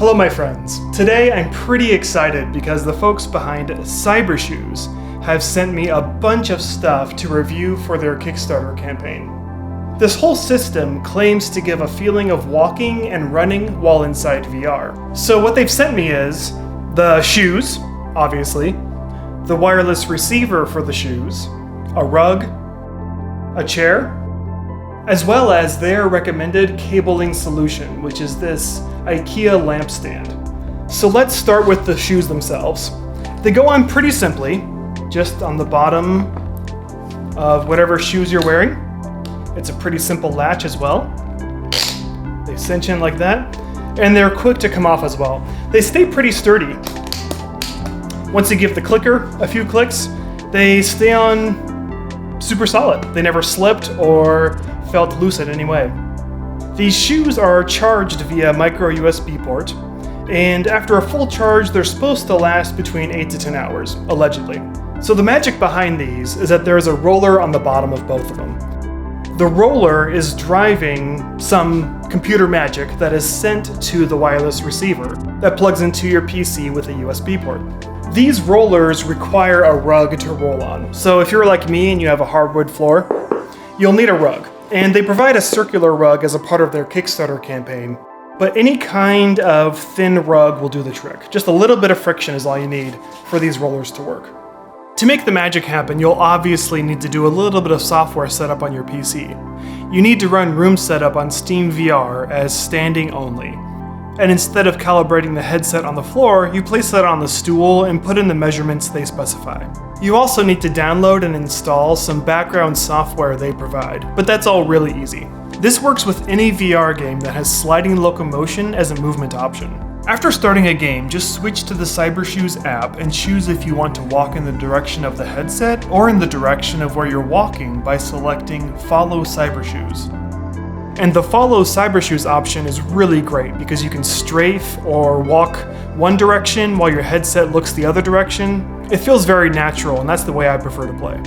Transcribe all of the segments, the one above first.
Hello my friends. Today I'm pretty excited because the folks behind Cybershoes have sent me a bunch of stuff to review for their Kickstarter campaign. This whole system claims to give a feeling of walking and running while inside VR. So what they've sent me is the shoes, obviously, the wireless receiver for the shoes, a rug, a chair, as well as their recommended cabling solution, which is this IKEA lampstand. So let's start with the shoes themselves. They go on pretty simply, just on the bottom of whatever shoes you're wearing. It's a pretty simple latch as well. They cinch in like that, and they're quick to come off as well. They stay pretty sturdy. Once you give the clicker a few clicks, they stay on super solid. They never slipped or felt loose in any way. These shoes are charged via micro USB port, and after a full charge, they're supposed to last between 8 to 10 hours, allegedly. So the magic behind these is that there's a roller on the bottom of both of them. The roller is driving some computer magic that is sent to the wireless receiver that plugs into your PC with a USB port. These rollers require a rug to roll on. So if you're like me and you have a hardwood floor, you'll need a rug. And they provide a circular rug as a part of their Kickstarter campaign. But any kind of thin rug will do the trick. Just a little bit of friction is all you need for these rollers to work. To make the magic happen, you'll obviously need to do a little bit of software setup on your PC. You need to run room setup on Steam VR as standing only. And instead of calibrating the headset on the floor, you place that on the stool and put in the measurements they specify. You also need to download and install some background software they provide, but that's all really easy. This works with any VR game that has sliding locomotion as a movement option. After starting a game, just switch to the Cybershoes app and choose if you want to walk in the direction of the headset or in the direction of where you're walking by selecting Follow Cybershoes. And the Follow Cybershoes option is really great because you can strafe or walk one direction while your headset looks the other direction. It feels very natural, and that's the way I prefer to play.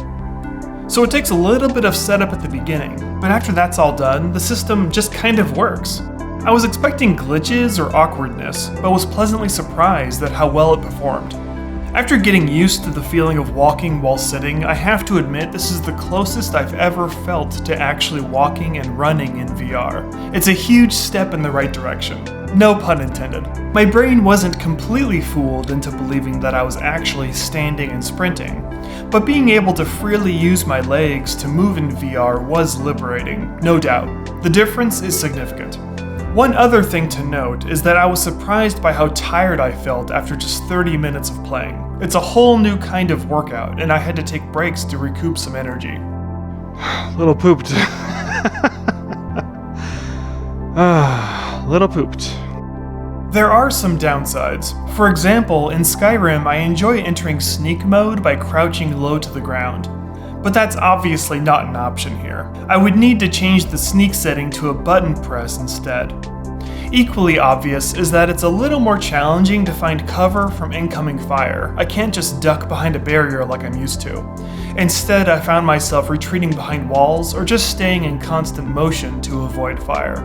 So it takes a little bit of setup at the beginning, but after that's all done, the system just kind of works. I was expecting glitches or awkwardness, but was pleasantly surprised at how well it performed. After getting used to the feeling of walking while sitting, I have to admit this is the closest I've ever felt to actually walking and running in VR. It's a huge step in the right direction. No pun intended. My brain wasn't completely fooled into believing that I was actually standing and sprinting, but being able to freely use my legs to move in VR was liberating, no doubt. The difference is significant. One other thing to note is that I was surprised by how tired I felt after just 30 minutes of playing. It's a whole new kind of workout, and I had to take breaks to recoup some energy. Little pooped. Little pooped. There are some downsides. For example, in Skyrim, I enjoy entering sneak mode by crouching low to the ground. But that's obviously not an option here. I would need to change the sneak setting to a button press instead. Equally obvious is that it's a little more challenging to find cover from incoming fire. I can't just duck behind a barrier like I'm used to. Instead, I found myself retreating behind walls or just staying in constant motion to avoid fire.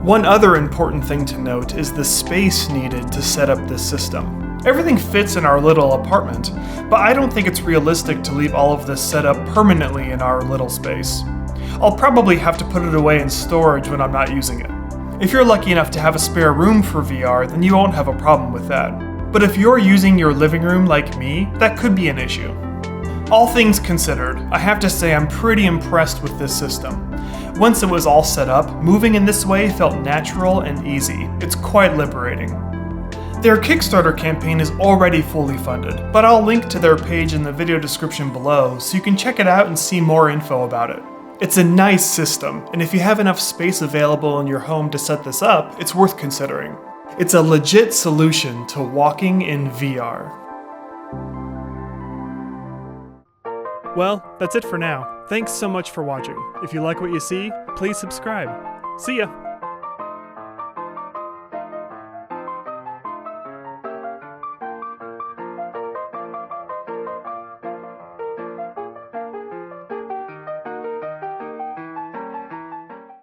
One other important thing to note is the space needed to set up this system. Everything fits in our little apartment, but I don't think it's realistic to leave all of this set up permanently in our little space. I'll probably have to put it away in storage when I'm not using it. If you're lucky enough to have a spare room for VR, then you won't have a problem with that. But if you're using your living room like me, that could be an issue. All things considered, I have to say I'm pretty impressed with this system. Once it was all set up, moving in this way felt natural and easy. It's quite liberating. Their Kickstarter campaign is already fully funded, but I'll link to their page in the video description below so you can check it out and see more info about it. It's a nice system, and if you have enough space available in your home to set this up, it's worth considering. It's a legit solution to walking in VR. Well, that's it for now. Thanks so much for watching. If you like what you see, please subscribe. See ya!